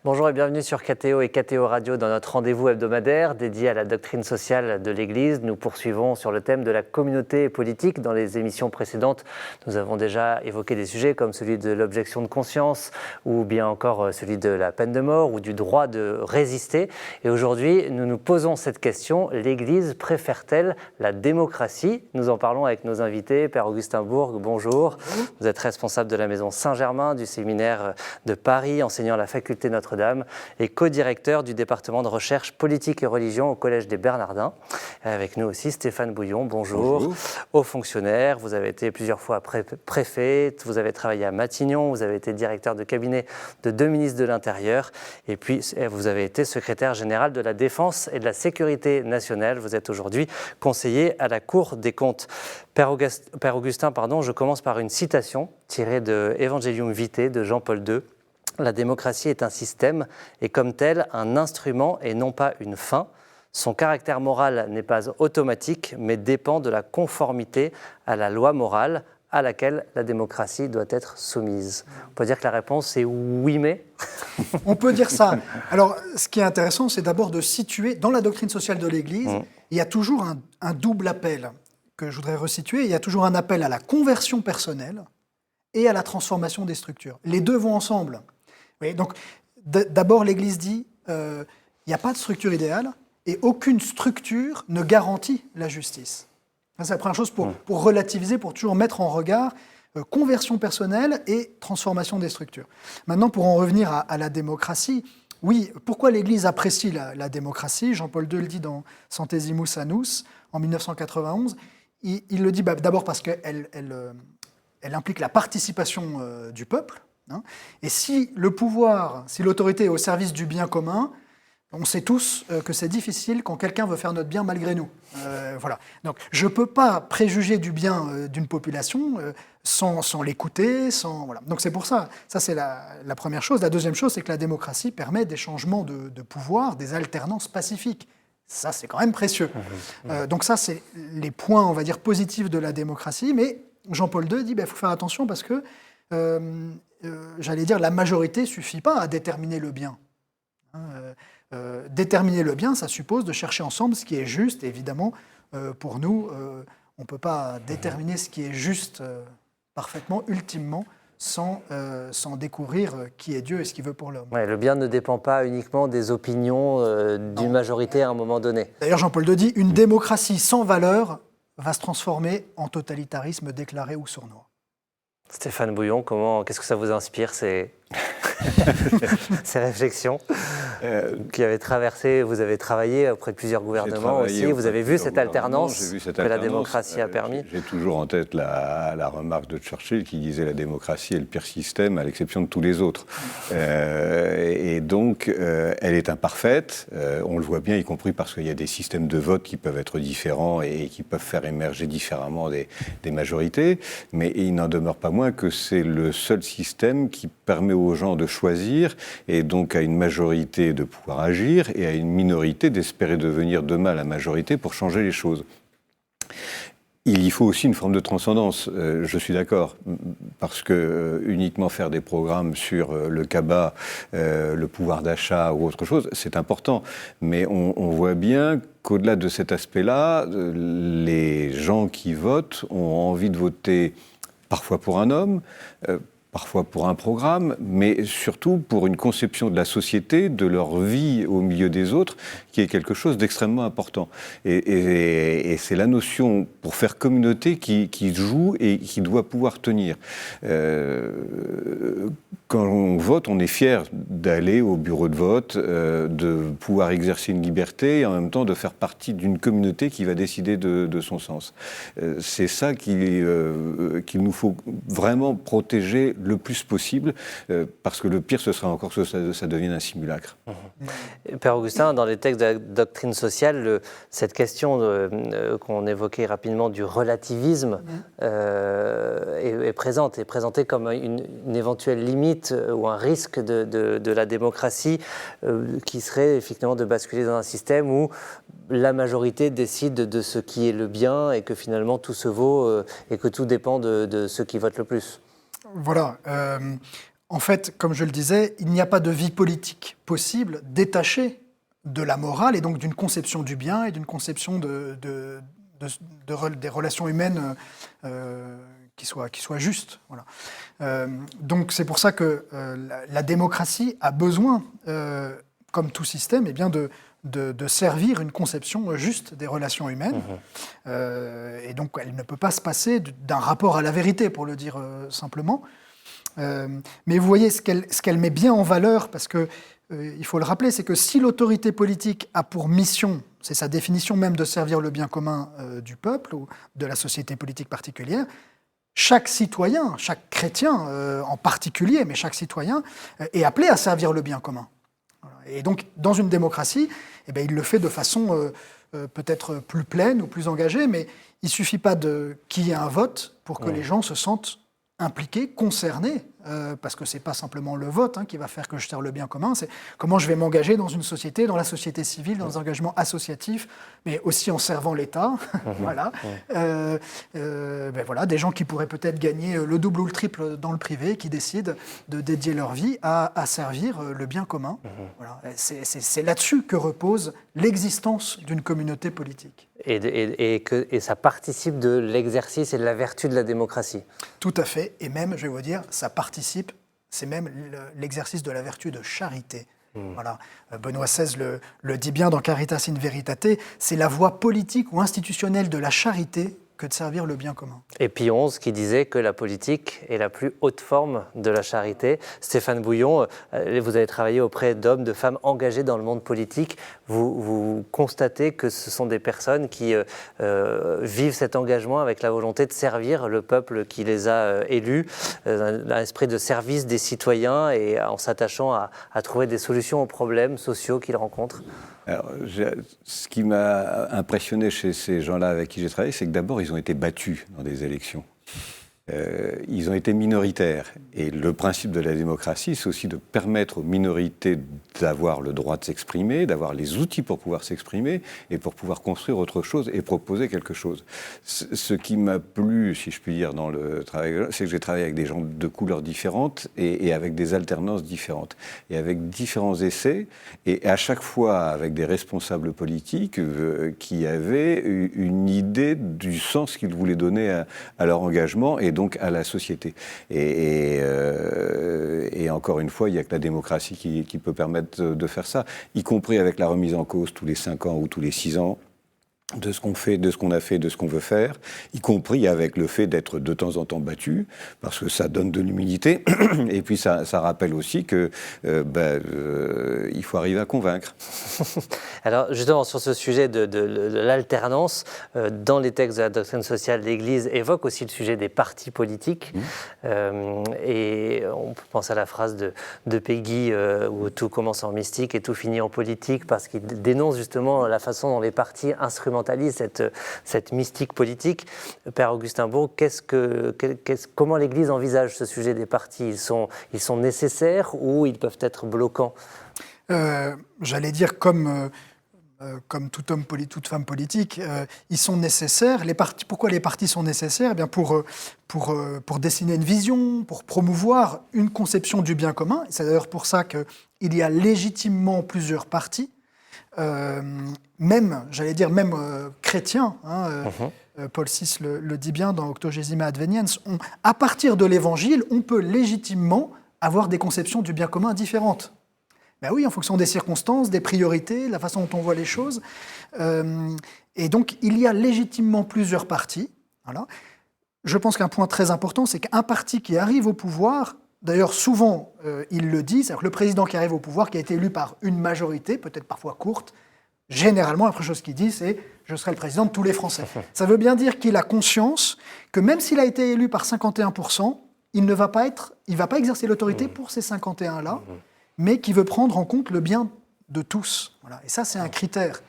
Bonjour et bienvenue sur KTO et KTO Radio dans notre rendez-vous hebdomadaire dédié à la doctrine sociale de l'Église. Nous poursuivons sur le thème de la communauté politique. Dans les émissions précédentes, nous avons déjà évoqué des sujets comme celui de l'objection de conscience ou bien encore celui de la peine de mort ou du droit de résister. Et aujourd'hui, nous nous posons cette question, l'Église préfère-t-elle la démocratie? Nous en parlons avec nos invités. Père Augustin Bourg, bonjour. Vous êtes responsable de la Maison Saint-Germain, du séminaire de Paris, enseignant à la faculté Notre-Dame et co-directeur du département de recherche politique et religion au Collège des Bernardins. Avec nous aussi Stéphane Bouillon, bonjour. Bonjour. Haut fonctionnaire, vous avez été plusieurs fois préfet, vous avez travaillé à Matignon, vous avez été directeur de cabinet de 2 ministres de l'Intérieur et puis vous avez été secrétaire général de la Défense et de la Sécurité nationale. Vous êtes aujourd'hui conseiller à la Cour des comptes. Père Augustin, je commence par une citation tirée de Evangelium Vitae de Jean-Paul II. La démocratie est un système et comme tel un instrument et non pas une fin. Son caractère moral n'est pas automatique mais dépend de la conformité à la loi morale à laquelle la démocratie doit être soumise. On peut dire que la réponse est oui mais. On peut dire ça. Alors ce qui est intéressant c'est d'abord de situer dans la doctrine sociale de l'Église, il y a toujours un double appel que je voudrais resituer. Il y a toujours un appel à la conversion personnelle et à la transformation des structures. Les deux vont ensemble. Oui, donc, d'abord, l'Église dit il n'y a pas de structure idéale et aucune structure ne garantit la justice. C'est la première chose pour relativiser, pour toujours mettre en regard conversion personnelle et transformation des structures. Maintenant, pour en revenir à la démocratie, oui, pourquoi l'Église apprécie la démocratie? Jean-Paul II le dit dans Centesimus Annus en 1991. Il le dit d'abord parce qu'elle implique la participation du peuple. Et si le pouvoir, si l'autorité est au service du bien commun, on sait tous que c'est difficile quand quelqu'un veut faire notre bien malgré nous. Voilà. Donc je ne peux pas préjuger du bien d'une population sans l'écouter, voilà. Donc c'est pour ça, c'est la première chose. La deuxième chose, c'est que la démocratie permet des changements de pouvoir, des alternances pacifiques. Ça, c'est quand même précieux. Donc ça, c'est les points, on va dire, positifs de la démocratie. Mais Jean-Paul II dit, faut faire attention parce que j'allais dire, la majorité ne suffit pas à déterminer le bien. Déterminer le bien, ça suppose de chercher ensemble ce qui est juste. Et évidemment, pour nous, on ne peut pas déterminer ce qui est juste parfaitement, ultimement, sans découvrir qui est Dieu et ce qu'il veut pour l'homme. Ouais, le bien ne dépend pas uniquement des opinions d'une majorité à un moment donné. D'ailleurs, Jean-Paul II dit « Une démocratie sans valeur va se transformer en totalitarisme déclaré ou sournois ». Stéphane Bouillon, qu'est-ce que ça vous inspire ces réflexions qui avaient traversé, vous avez travaillé auprès de plusieurs gouvernements aussi, vous avez vu cette alternance que la démocratie a permis? J'ai toujours en tête la remarque de Churchill qui disait la démocratie est le pire système à l'exception de tous les autres. Et donc, elle est imparfaite, on le voit bien, y compris parce qu'il y a des systèmes de vote qui peuvent être différents et qui peuvent faire émerger différemment des majorités, mais il n'en demeure pas moins que c'est le seul système qui permet aux gens de choisir et donc à une majorité de pouvoir agir et à une minorité d'espérer devenir demain la majorité pour changer les choses. Il y faut aussi une forme de transcendance, je suis d'accord, parce que uniquement faire des programmes sur le cabas, le pouvoir d'achat ou autre chose, c'est important. Mais on voit bien qu'au-delà de cet aspect-là, les gens qui votent ont envie de voter parfois pour un homme, parfois pour un programme, mais surtout pour une conception de la société, de leur vie au milieu des autres, qui est quelque chose d'extrêmement important. Et c'est la notion, pour faire communauté, qui joue et qui doit pouvoir tenir. Quand on vote, on est fier d'aller au bureau de vote, de pouvoir exercer une liberté et en même temps de faire partie d'une communauté qui va décider de son sens. C'est ça qu'il nous faut vraiment protéger le plus possible, parce que le pire, ce sera encore que ça devienne un simulacre. Père Augustin, dans les textes de la doctrine sociale, cette question qu'on évoquait rapidement du relativisme est présentée comme une éventuelle limite ou un risque de la démocratie qui serait effectivement de basculer dans un système où la majorité décide de ce qui est le bien et que finalement tout se vaut et que tout dépend de ceux qui votent le plus. Voilà. En fait, comme je le disais, il n'y a pas de vie politique possible détachée de la morale et donc d'une conception du bien et d'une conception des relations humaines qui soient justes. Voilà. Donc c'est pour ça que la démocratie a besoin, comme tout système, de servir une conception juste des relations humaines. Et donc elle ne peut pas se passer d'un rapport à la vérité, pour le dire simplement. Mais vous voyez ce qu'elle met bien en valeur, parce que il faut le rappeler, c'est que si l'autorité politique a pour mission, c'est sa définition même, de servir le bien commun du peuple ou de la société politique particulière, chaque citoyen, chaque chrétien en particulier, mais chaque citoyen est appelé à servir le bien commun. Et donc, dans une démocratie, il le fait de façon peut-être plus pleine ou plus engagée, mais il ne suffit pas qu'il y ait un vote pour que les gens se sentent impliqués, concernés, parce que ce n'est pas simplement le vote qui va faire que je sers le bien commun, c'est comment je vais m'engager dans une société, dans la société civile, dans un engagement associatif, mais aussi en servant l'État. Voilà. Voilà, des gens qui pourraient peut-être gagner le double ou le triple dans le privé, qui décident de dédier leur vie à servir le bien commun. Voilà. C'est là-dessus que repose l'existence d'une communauté politique. Et ça participe de l'exercice et de la vertu de la démocratie. Tout à fait, et même, je vais vous dire, ça participe, c'est même l'exercice de la vertu de charité. Voilà. Benoît XVI le dit bien dans Caritas in Veritate, c'est la voie politique ou institutionnelle de la charité que de servir le bien commun. Et Pie XI qui disait que la politique est la plus haute forme de la charité. Stéphane Bouillon, vous avez travaillé auprès d'hommes, de femmes engagés dans le monde politique. Vous constatez que ce sont des personnes qui vivent cet engagement avec la volonté de servir le peuple qui les a élus, un esprit de service des citoyens et en s'attachant à trouver des solutions aux problèmes sociaux qu'ils rencontrent. Alors, ce qui m'a impressionné chez ces gens-là avec qui j'ai travaillé, c'est que d'abord, ils ont été battus dans des élections. Ils ont été minoritaires. Et le principe de la démocratie, c'est aussi de permettre aux minorités d'avoir le droit de s'exprimer, d'avoir les outils pour pouvoir s'exprimer et pour pouvoir construire autre chose et proposer quelque chose. Ce qui m'a plu, si je puis dire, dans le travail, c'est que j'ai travaillé avec des gens de couleurs différentes et avec des alternances différentes. Et avec différents essais, et à chaque fois avec des responsables politiques qui avaient une idée du sens qu'ils voulaient donner à leur engagement et donc à la société. Et encore une fois, il n'y a que la démocratie qui peut permettre de faire ça, y compris avec la remise en cause tous les 5 ans ou tous les 6 ans, de ce qu'on fait, de ce qu'on a fait, de ce qu'on veut faire, y compris avec le fait d'être de temps en temps battu, parce que ça donne de l'humilité, et puis ça rappelle aussi que il faut arriver à convaincre. Alors justement, sur ce sujet de l'alternance, dans les textes de la doctrine sociale, l'Église évoque aussi le sujet des partis politiques, et on pense à la phrase de Péguy, où tout commence en mystique et tout finit en politique, parce qu'il dénonce justement la façon dont les partis instrumentalise cette mystique politique. Père Augustin Bourg, comment l'Église envisage ce sujet des partis ? Ils sont nécessaires ou ils peuvent être bloquants ? J'allais dire comme tout homme, toute femme politique, ils sont nécessaires. Pourquoi les partis sont nécessaires ? Eh bien pour dessiner une vision, pour promouvoir une conception du bien commun. C'est d'ailleurs pour ça qu'il y a légitimement plusieurs partis. Même chrétiens, Paul VI le dit bien dans Octogesima Adveniens, à partir de l'Évangile, on peut légitimement avoir des conceptions du bien commun différentes. Ben oui, en fonction des circonstances, des priorités, la façon dont on voit les choses. Et donc, il y a légitimement plusieurs partis. Voilà. Je pense qu'un point très important, c'est qu'un parti qui arrive au pouvoir, d'ailleurs, souvent, il le dit, c'est-à-dire que le président qui arrive au pouvoir, qui a été élu par une majorité, peut-être parfois courte, généralement, la première chose qu'il dit, c'est « je serai le président de tous les Français ». Ça veut bien dire qu'il a conscience que même s'il a été élu par 51%, il ne va pas exercer l'autorité pour ces 51-là, mais qui veut prendre en compte le bien de tous. Voilà. Et ça, c'est un critère.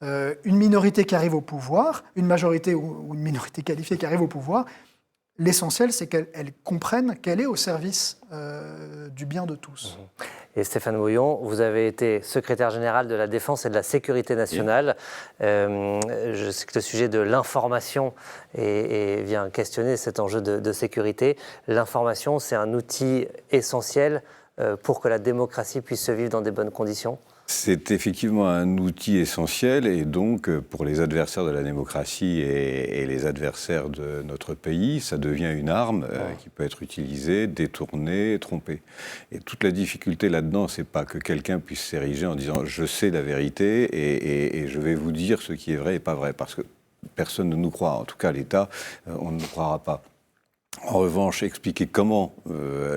Une minorité qui arrive au pouvoir, une majorité ou une minorité qualifiée qui arrive au pouvoir, l'essentiel, c'est qu'elle comprenne qu'elle est au service du bien de tous. Et Stéphane Bouillon, vous avez été secrétaire général de la Défense et de la Sécurité nationale. Je sais que le sujet de l'information vient questionner cet enjeu de sécurité. L'information, c'est un outil essentiel pour que la démocratie puisse se vivre dans des bonnes conditions ? C'est effectivement un outil essentiel et donc pour les adversaires de la démocratie et les adversaires de notre pays, ça devient une arme qui peut être utilisée, détournée, trompée. Et toute la difficulté là-dedans, c'est pas que quelqu'un puisse s'ériger en disant « je sais la vérité et je vais vous dire ce qui est vrai et pas vrai », parce que personne ne nous croit, en tout cas l'État, on ne nous croira pas. En revanche, expliquer comment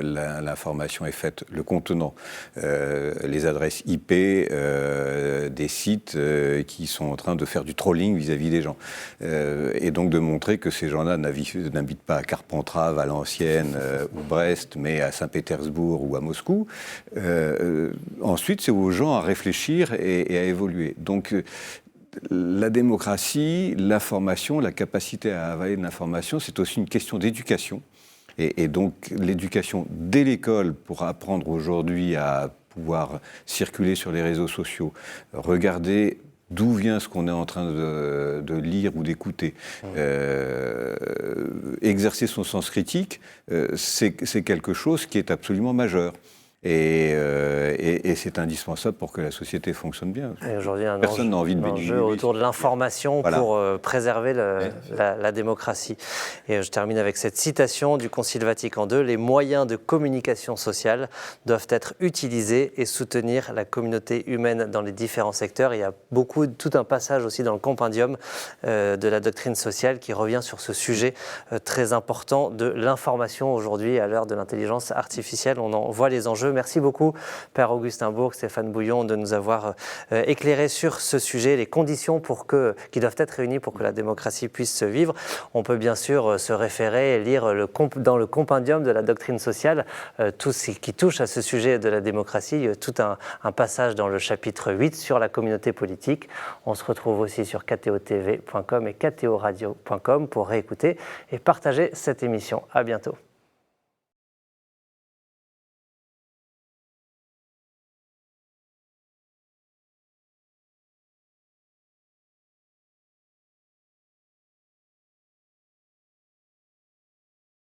l'information est faite, le contenant, les adresses IP des sites qui sont en train de faire du trolling vis-à-vis des gens. Et donc de montrer que ces gens-là n'habitent pas à Carpentras, Valenciennes ou Brest, mais à Saint-Pétersbourg ou à Moscou. Ensuite, c'est aux gens à réfléchir et à évoluer. Donc, la démocratie, l'information, la capacité à avaler de l'information, c'est aussi une question d'éducation. Et donc l'éducation dès l'école pour apprendre aujourd'hui à pouvoir circuler sur les réseaux sociaux, regarder d'où vient ce qu'on est en train de lire ou d'écouter, exercer son sens critique, c'est quelque chose qui est absolument majeur. Et c'est indispensable pour que la société fonctionne bien. Aujourd'hui, personne n'a envie de enjeu autour de l'information pour préserver la démocratie. Et je termine avec cette citation du Concile Vatican II. « Les moyens de communication sociale doivent être utilisés et soutenir la communauté humaine dans les différents secteurs. » Il y a tout un passage aussi dans le compendium de la doctrine sociale qui revient sur ce sujet très important de l'information aujourd'hui à l'heure de l'intelligence artificielle. On en voit les enjeux. Merci beaucoup, Père Augustin Bourg, Stéphane Bouillon, de nous avoir éclairé sur ce sujet, les conditions qui doivent être réunies pour que la démocratie puisse se vivre. On peut bien sûr se référer et lire dans le compendium de la doctrine sociale tout ce qui touche à ce sujet de la démocratie, tout un passage dans le chapitre 8 sur la communauté politique. On se retrouve aussi sur ktotv.com et ktoradio.com pour réécouter et partager cette émission. À bientôt.